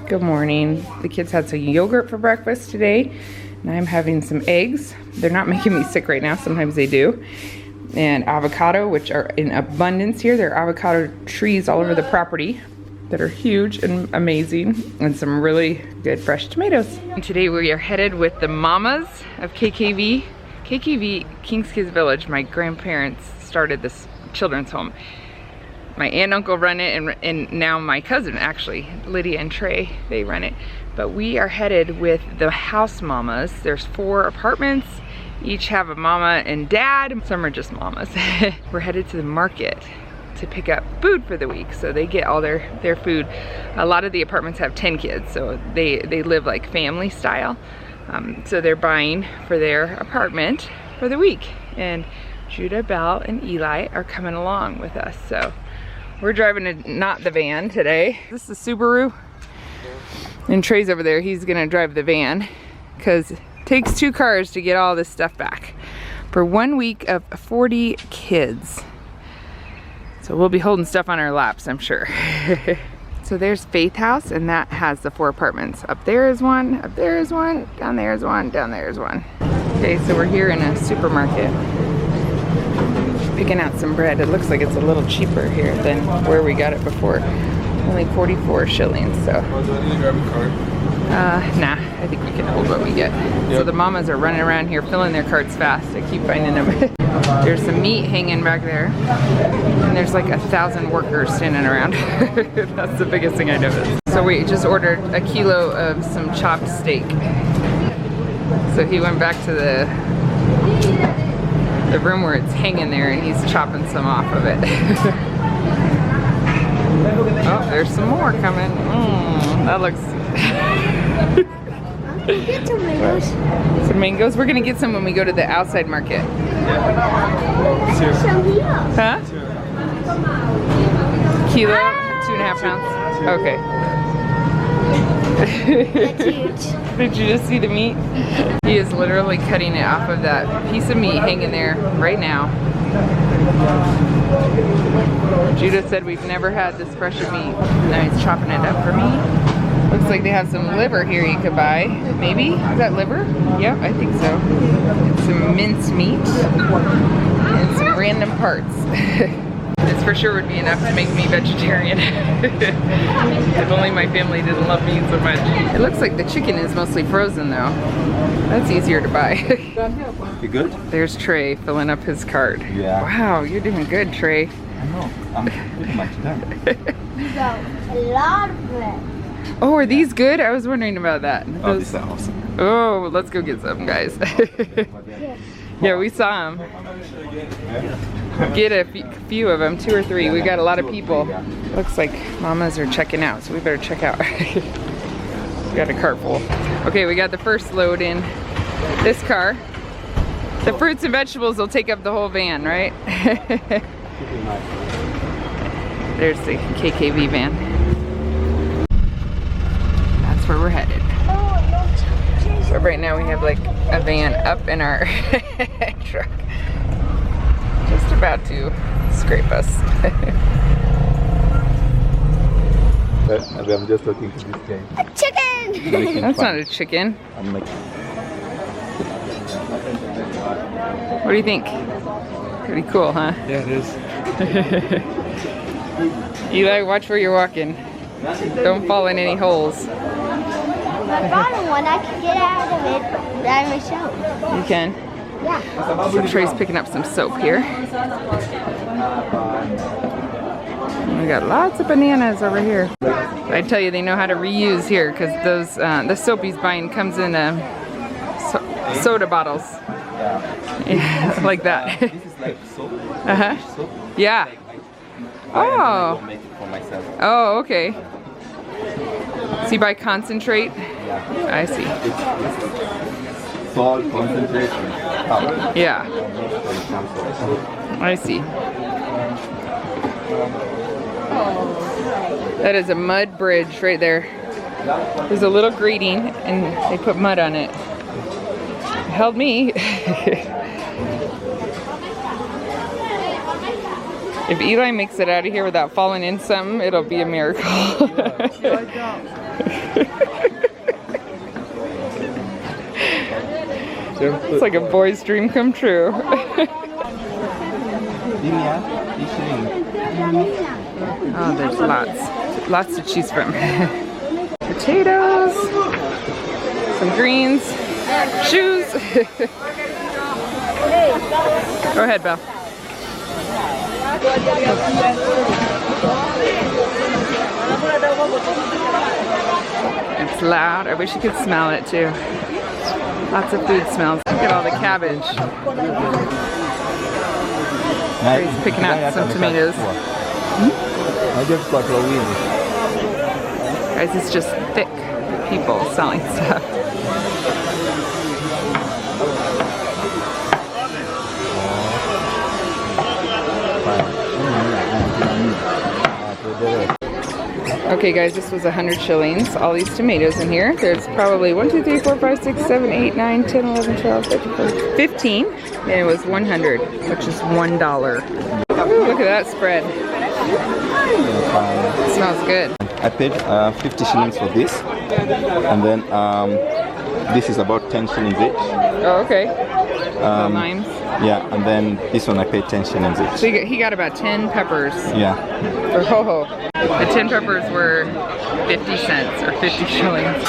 Good morning. The kids had some yogurt for breakfast today, and I'm having some eggs. They're not making me sick right now, sometimes they do. And avocado, which are in abundance here. There are avocado trees all over the property that are huge and amazing, and some really good fresh tomatoes. And today we are headed with the mamas of KKV, King's Kids Village. My grandparents started this children's home. My aunt and uncle run it, and now my cousin, actually, Lydia and Trey, they run it. But we are headed with the house mamas. There's 4 apartments, each have a mama and dad. Some are just mamas. We're headed to the market to pick up food for the week, so they get all their food. A lot of the apartments have 10 kids, so they live like family style. So they're buying for their apartment for the week. And Judah, Belle, and Eli are coming along with us, so we're driving not the van today. This is Subaru. And Trey's over there, he's gonna drive the van because it takes 2 cars to get all this stuff back for 1 week of 40 kids. So we'll be holding stuff on our laps, I'm sure. So there's Faith House, and that has the 4 apartments. Up there is one, up there is one, down there is one, down there is one. Okay, so we're here in a supermarket, picking out some bread. It looks like it's a little cheaper here than where we got it before. Only 44 shillings, so. Nah, I think we can hold what we get. Yep. So the mamas are running around here filling their carts fast. I keep finding them. There's some meat hanging back there. And there's like 1,000 workers standing around. That's the biggest thing I noticed. So we just ordered a kilo of some chopped steak. So he went back to the room where it's hanging there, and he's chopping some off of it. Oh, there's some more coming. That looks... Get some mangoes. Some mangoes? We're gonna get some when we go to the outside market. Huh? Kilo? 2.5 pounds? Okay. That's huge. Did you just see the meat? He is literally cutting it off of that piece of meat hanging there right now. Judah said we've never had this fresh of meat. Now he's chopping it up for me. Looks like they have some liver here you could buy. Maybe? Is that liver? Yep, I think so. And some minced meat. And some random parts. This for sure would be enough to make me vegetarian. If only my family didn't love meat so much. It looks like the chicken is mostly frozen though. That's easier to buy. You good? There's Trey filling up his cart. Yeah. Wow, you're doing good, Trey. I know. I'm pretty much done. You got a lot of bread. Oh, are these good? I was wondering about that. Oh, these are awesome. Oh, let's go get some, guys. Yeah, we saw them. Get a few of them, 2 or 3. We got a lot of people. Looks like mamas are checking out, so we better check out. We got a cart full. Okay, we got the first load in this car. The fruits and vegetables will take up the whole van, right? There's the KKV van. That's where we're headed. So right now we have like a van up in our truck. Just about to scrape us. I'm just looking to this game. A chicken! That's not a chicken. I'm like... What do you think? Pretty cool, huh? Yeah, it is. Eli, watch where you're walking. Don't fall in any holes. The bottom one, I can get out of it by myself. You can? Yeah. So Trey's picking up some soap here. And we got lots of bananas over here. I tell you, they know how to reuse here because those the soap he's buying comes in soda bottles. Yeah, like that. This is like soap. Uh-huh. Yeah. Oh. Make it for myself. Oh, okay. So you buy concentrate? Yeah. I see. It's salt, concentrate, and powder. Yeah. I see. That is a mud bridge right there. There's a little grating and they put mud on it. It held me. If Eli makes it out of here without falling in something, it'll be a miracle. It's like a boy's dream come true. Oh, there's lots to choose from. Potatoes, some greens, shoes. Go ahead, Belle. It's loud. I wish you could smell it too. Lots of food smells. Look at all the cabbage. He's picking out some tomatoes. Guys, it's just thick people selling stuff. Okay guys, this was 100 shillings. All these tomatoes in here. There's probably 1, 2, 3, 4, 5, 6, 7, 8, 9, 10, 11, 12, 13, 15. And it was 100, which is $1. Ooh, look at that spread. It smells good. I paid 50 shillings for this. And then this is about 10 shillings each. Oh, okay. Limes. Yeah, and then this one I paid 10 shillings each. So he got about 10 peppers. Yeah. For ho-ho. The 10 peppers were 50 cents or 50 shillings.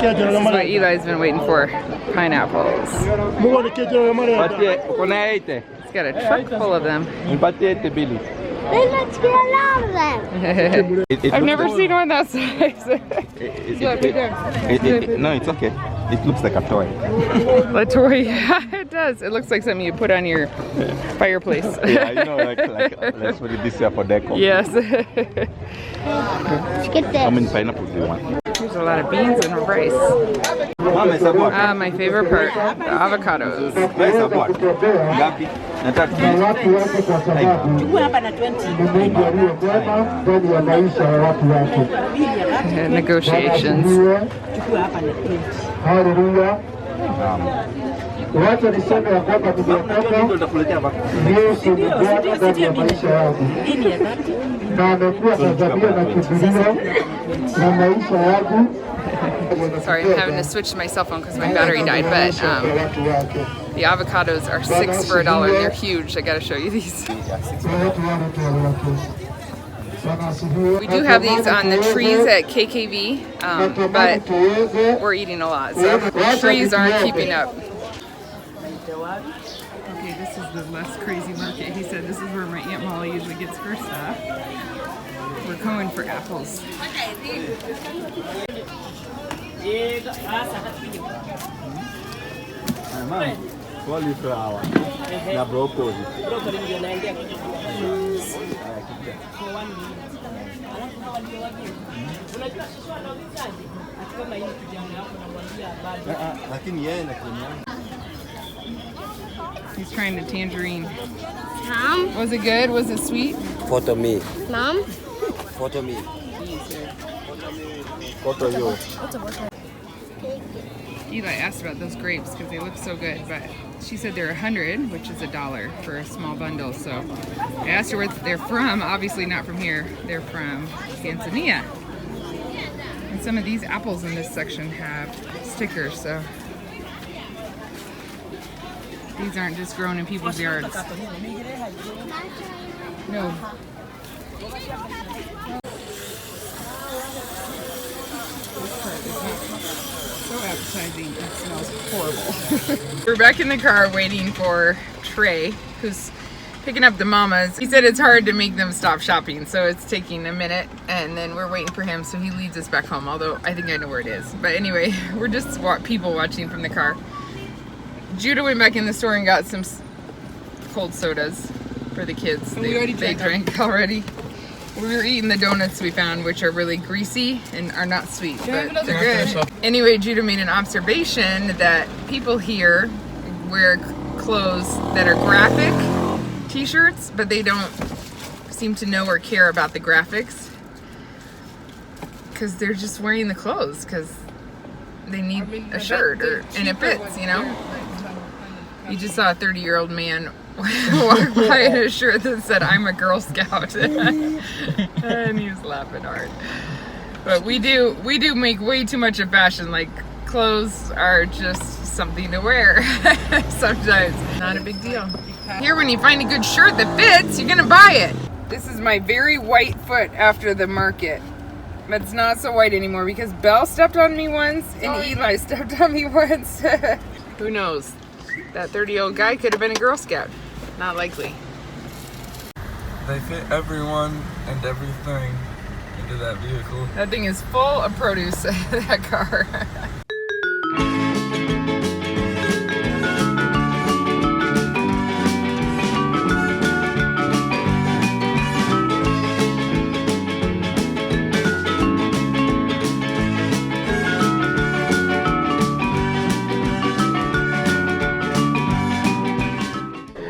This is what Eli's been waiting for. Pineapples. It's got a truck full of them. Then let's get a lot of them. I've never seen one that size. No, it's okay. It looks like a toy. A toy? Yeah, it does. It looks like something you put on your fireplace. Yeah, you know, like let's put it this year for decor. Yes. Let's get this. How many pineapples do you want? There's a lot of beans and rice. My favorite part, the avocados. Negotiations. Wacha niseme ya kwamba tumetoka Yesu ni Bwana ndani ya maisha yangu na amekuwa Tanzania na kimbilio na maisha yangu. Sorry, I'm having to switch to my cell phone because my battery died, but the avocados are 6 for $1 and they're huge. I gotta show you these. We do have these on the trees at KKV, but we're eating a lot, so the trees aren't keeping up. Okay, this is the less crazy market. He said this is where my Aunt Molly usually gets her stuff. We're going for apples. Cauliflower na broccoli. He's trying the tangerine. Mom? Was it good? Was it sweet? Photo me. Mom? Photo me. Photo you. Eli asked about those grapes because they look so good, but she said they're 100, which is $1 for a small bundle. So I asked her where they're from. Obviously not from here. They're from Tanzania. And some of these apples in this section have stickers, so these aren't just grown in people's yards. No. So appetizing, it smells horrible. We're back in the car waiting for Trey, who's picking up the mamas. He said it's hard to make them stop shopping, so it's taking a minute, and then we're waiting for him, so he leads us back home, although I think I know where it is. But anyway, we're just people watching from the car. Judah went back in the store and got some cold sodas for the kids. They drank already. We were eating the donuts we found, which are really greasy and are not sweet, but they're good. Anyway, Judah made an observation that people here wear clothes that are graphic t-shirts, but they don't seem to know or care about the graphics. because they're just wearing the clothes because they need a shirt and it fits, you know? You just saw a 30-year-old man walk by in a shirt that said, "I'm a Girl Scout." And he was laughing hard. But we do make way too much of fashion. Like, clothes are just something to wear sometimes. Not a big deal. Here, when you find a good shirt that fits, you're gonna buy it. This is my very white foot after the market. But it's not so white anymore because Belle stepped on me once and Eli stepped on me once. Who knows? That 30-year-old guy could have been a Girl Scout. Not likely. They fit everyone and everything into that vehicle. That thing is full of produce, that car.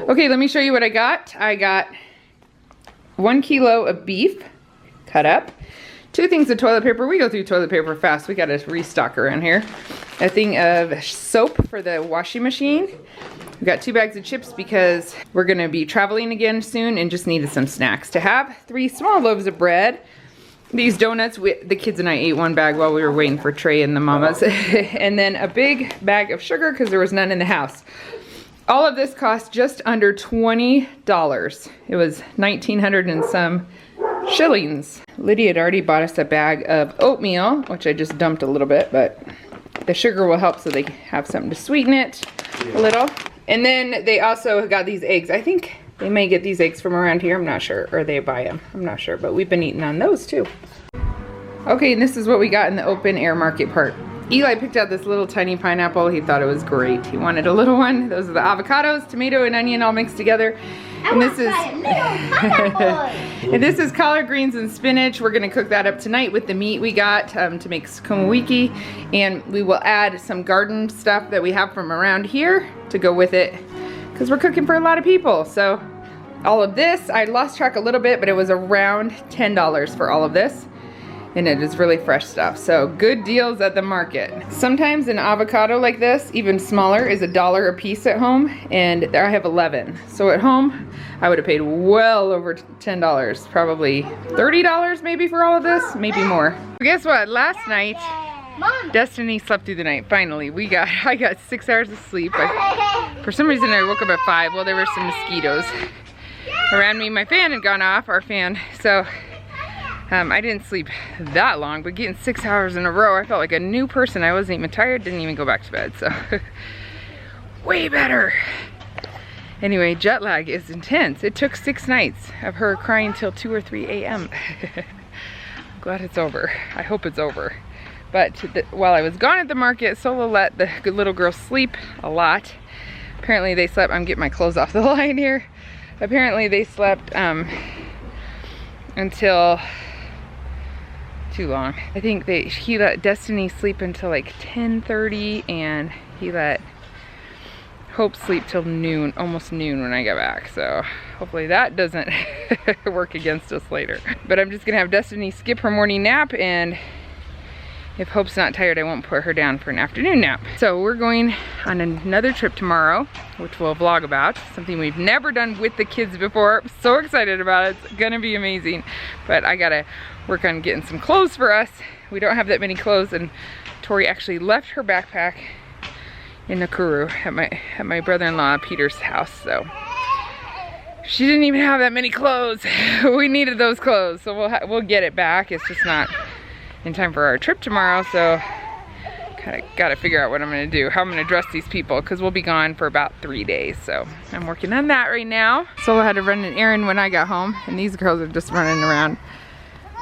Okay, let me show you what I got. I got 1 kilo of beef cut up, 2 things of toilet paper. We go through toilet paper fast. We got to restock around here. A thing of soap for the washing machine. We got 2 bags of chips because we're going to be traveling again soon and just needed some snacks to have. 3 small loaves of bread. These donuts, the kids and I ate 1 bag while we were waiting for Trey and the mamas. And then a big bag of sugar because there was none in the house. All of this cost just under $20. It was 1,900 and some shillings. Lydia had already bought us a bag of oatmeal, which I just dumped a little bit, but the sugar will help so they have something to sweeten it a little. And then they also got these eggs. I think they may get these eggs from around here. I'm not sure, or they buy them. I'm not sure, but we've been eating on those too. Okay, and this is what we got in the open air market part. Eli picked out this little tiny pineapple. He thought it was great. He wanted a little one. Those are the avocados, tomato, and onion all mixed together. And this is and this is collard greens and spinach. We're gonna cook that up tonight with the meat we got to make sukuma wiki, and we will add some garden stuff that we have from around here to go with it, because we're cooking for a lot of people. So all of this, I lost track a little bit, but it was around $10 for all of this. And it is really fresh stuff. So good deals at the market. Sometimes an avocado like this, even smaller, is $1 a piece at home, and I have 11. So at home, I would have paid well over $10, probably $30 maybe for all of this, maybe more. Guess what? Last night, Destiny slept through the night. Finally, I got 6 hours of sleep. For some reason, I woke up at 5. Well, there were some mosquitoes around me. My fan had gone off, our fan. So I didn't sleep that long, but getting 6 hours in a row, I felt like a new person. I wasn't even tired, didn't even go back to bed, so way better. Anyway, jet lag is intense. It took 6 nights of her crying till 2 or 3 a.m. I'm glad it's over. I hope it's over. But while I was gone at the market, Solo let the good little girl sleep a lot. Apparently they slept, I'm getting my clothes off the line here. Apparently they slept until too long. I think he let Destiny sleep until like 10:30, and he let Hope sleep till noon, almost noon when I got back. So hopefully that doesn't work against us later. But I'm just gonna have Destiny skip her morning nap, and if Hope's not tired, I won't put her down for an afternoon nap. So we're going on another trip tomorrow, which we'll vlog about. Something we've never done with the kids before. I'm so excited about it. It's gonna be amazing. But I gotta work on getting some clothes for us. We don't have that many clothes, and Tori actually left her backpack in Nakuru at my brother-in-law Peter's house. So she didn't even have that many clothes. We needed those clothes, so we'll get it back. It's just not in time for our trip tomorrow, so gotta figure out what I'm gonna do, how I'm gonna dress these people, because we'll be gone for about 3 days. So I'm working on that right now. Solo had to run an errand when I got home, and these girls are just running around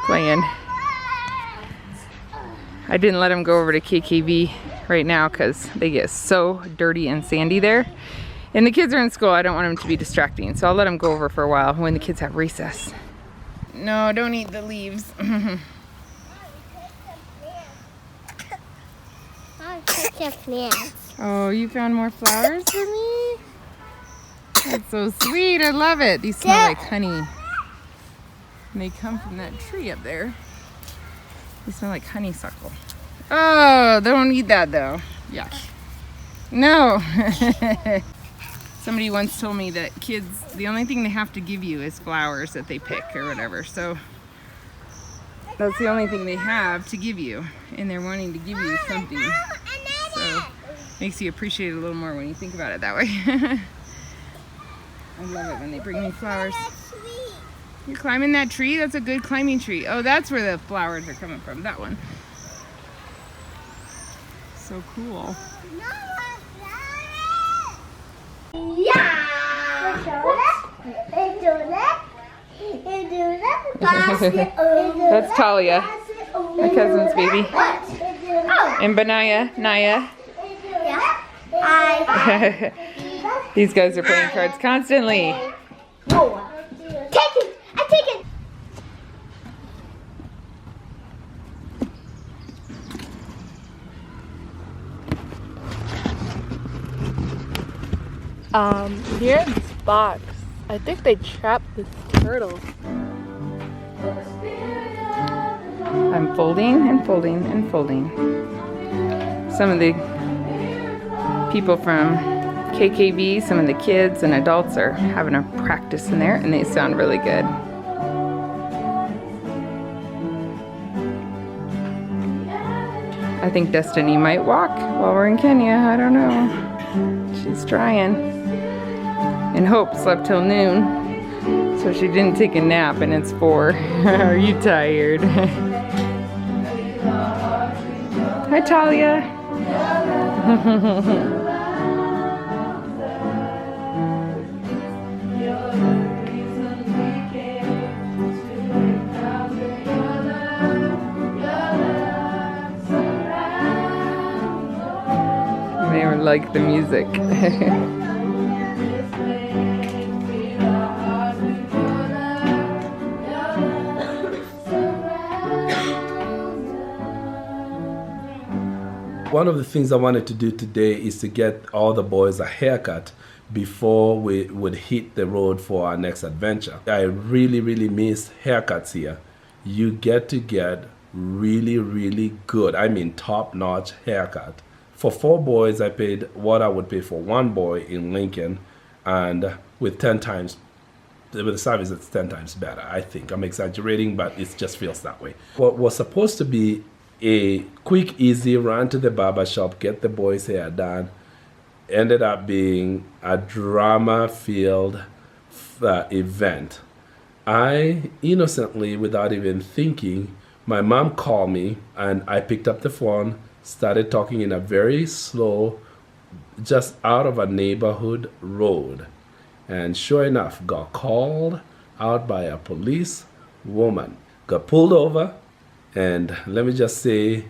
playing. I didn't let them go over to KKV right now because they get so dirty and sandy there. And the kids are in school, I don't want them to be distracting, so I'll let them go over for a while when the kids have recess. No, don't eat the leaves. Oh, you found more flowers for me? That's so sweet. I love it. These smell like honey. And they come from that tree up there. They smell like honeysuckle. Oh, don't eat that though. Yuck. No. Somebody once told me that kids, the only thing they have to give you is flowers that they pick or whatever. So that's the only thing they have to give you. And they're wanting to give you something. So makes you appreciate it a little more when you think about it that way. I love it when they bring me flowers. You're climbing that tree? That's a good climbing tree. Oh, that's where the flowers are coming from. That one. So cool. That's Talia, my cousin's baby. And Benaya, Naya. These guys are playing cards constantly. Take it! I take it! Here in this box, I think they trapped this turtle. I'm folding and folding and folding. Some of the people from KKV, some of the kids and adults are having a practice in there and they sound really good. I think Destiny might walk while we're in Kenya. I don't know. She's trying. And Hope slept till noon, so she didn't take a nap and it's 4. Are you tired? Hi, Talia. They would like the music. One of the things I wanted to do today is to get all the boys a haircut before we would hit the road for our next adventure. I really miss haircuts here. You get to get really good, I mean top-notch haircut. For 4 boys, I paid what I would pay for 1 boy in Lincoln, and with the service, it's 10 times better. I think I'm exaggerating, but it just feels that way. What was supposed to be a quick, easy run to the barber shop, get the boys' hair done, ended up being a drama-filled event. I innocently, without even thinking, my mom called me and I picked up the phone, started talking in a very slow, just out of a neighborhood road. And sure enough, got called out by a police woman. Got pulled over, and let me just say,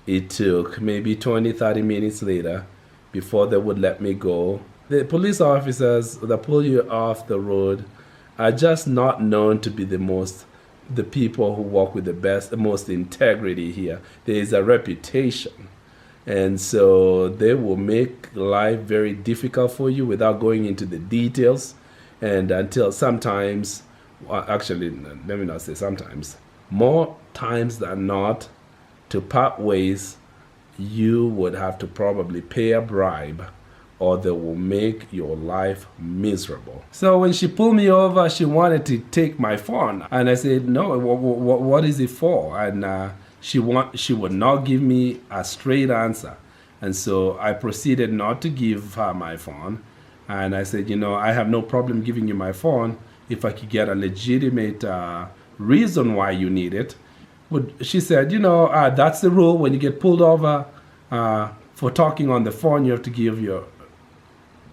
it took maybe 20-30 minutes later before they would let me go. The police officers that pull you off the road are just not known to be the people who walk with the most integrity here. There is a reputation. And so they will make life very difficult for you without going into the details. And until sometimes, well, actually, let me not say sometimes, more times than not, to part ways, you would have to probably pay a bribe or they will make your life miserable. So when she pulled me over, she wanted to take my phone. And I said, no, what is it for? And she would not give me a straight answer. And so I proceeded not to give her my phone. And I said, I have no problem giving you my phone if I could get a legitimate reason why you need it. But she said, that's the rule. When you get pulled over for talking on the phone, you have to give your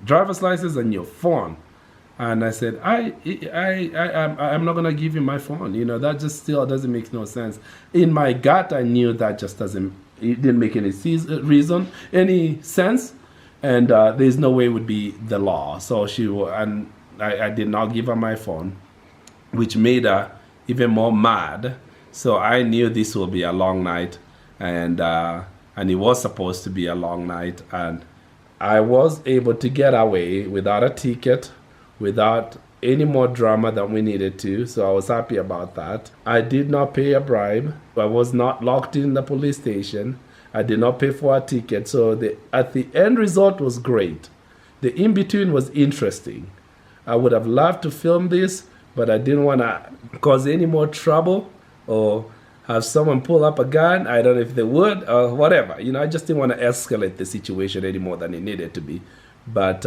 driver's license and your phone. And I said, I'm not gonna give you my phone. That just still doesn't make no sense. In my gut, I knew that just it didn't make any sense, and there's no way it would be the law. So I did not give her my phone, which made her even more mad. So I knew this will be a long night, and it was supposed to be a long night, and I was able to get away without a ticket, without any more drama than we needed to, so I was happy about that. I did not pay a bribe. I was not locked in the police station. I did not pay for a ticket, so at the end result was great. The in-between was interesting. I would have loved to film this, but I didn't want to cause any more trouble or have someone pull up a gun. I don't know if they would or whatever. You know, I just didn't want to escalate the situation any more than it needed to be. But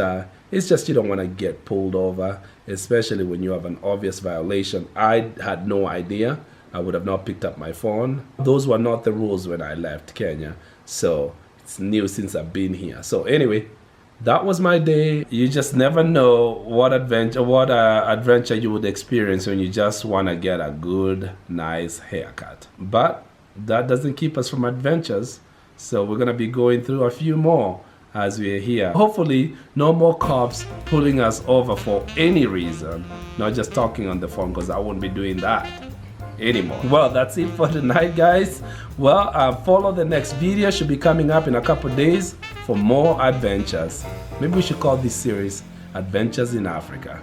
it's just you don't want to get pulled over, especially when you have an obvious violation. I had no idea. I would have not picked up my phone. Those were not the rules when I left Kenya. So it's new since I've been here. So anyway, that was my day. You just never know what adventure you would experience when you just want to get a good, nice haircut. But that doesn't keep us from adventures. So we're going to be going through a few more as we're here. Hopefully, no more cops pulling us over for any reason. Not just talking on the phone, because I won't be doing that anymore. Well, that's it for tonight, guys. Well, follow the next video. Should be coming up in a couple days for more adventures. Maybe we should call this series Adventures in Africa.